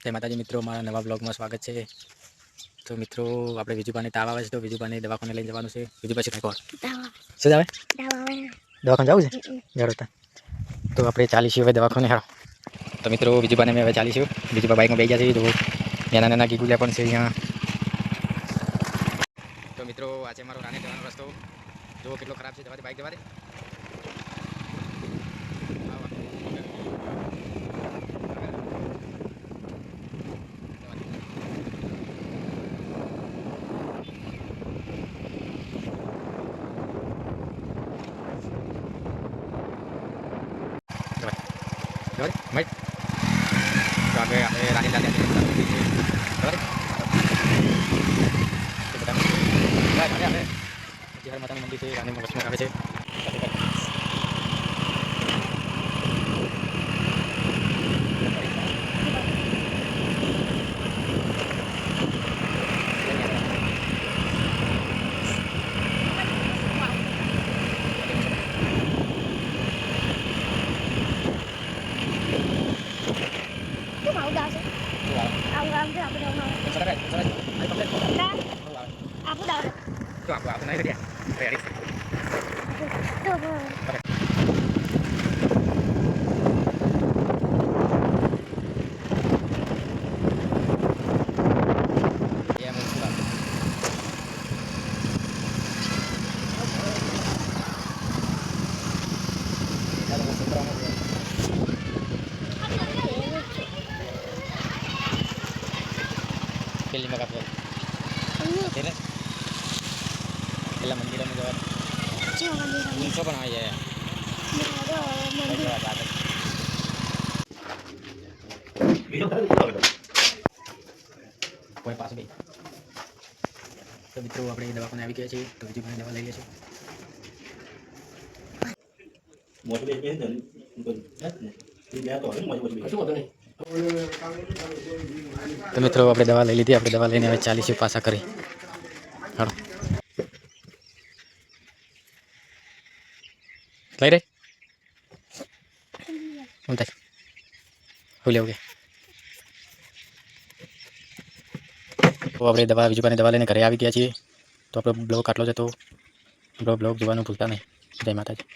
જય માતાજી મિત્રો, મારા નવા બ્લોગમાં સ્વાગત છે। તો મિત્રો આપણે વિજુભાઈને તાવ આવે છે તો વિજુભાઈને દવાખાને લઈને જવાનું છે। વિજુભાઈ શું થાય શું આવે દવાખાને જવું છે જડતા તો આપણે ચાલીશું હવે દવાખાને। હા તો મિત્રો વિજુભાઈને અમે હવે ચાલીશું। વિજુભાઈ બાઇકમાં બેસી ગયા છે। તો નાના નાના ગીગુલિયા પણ છે અહીંયા। તો મિત્રો આ છે મારો રાને જવાનો રસ્તો। જુઓ કેટલો ખરાબ છે। જવા દે બાઇક જવા દે। મત તો આગળ આપણે રાની લાગે છે હર માતાનું મંદિર છે। રાનીમાં વસમાં આવે છે। Aku naik dia. Ready. Ya, betul. Pilih makan apa? Ini. પેલા મંદિરમાં જવાનું ઊંચો પણ આવી જાય કોઈ પાસે ભાઈ તો મિત્રો આપણે દવાખાને આવી ગયા છીએ। તો વિજુભાઈ દવા લઈ લેશું। તો મિત્રો આપણે દવા લઈ લીધી। આપણે દવા લઈને હવે ચાલીશું પાછા કરી। હાલો લઈ રે હું થાય હું લેવું કે તો આપણે દવા વિજુભાઈની દવા લઈને ઘરે આવી ગયા છીએ। તો આપણો બ્લોગ આટલો જ હતો। બ્લોગ જોવાનું ભૂલતા નહીં। જય માતાજી।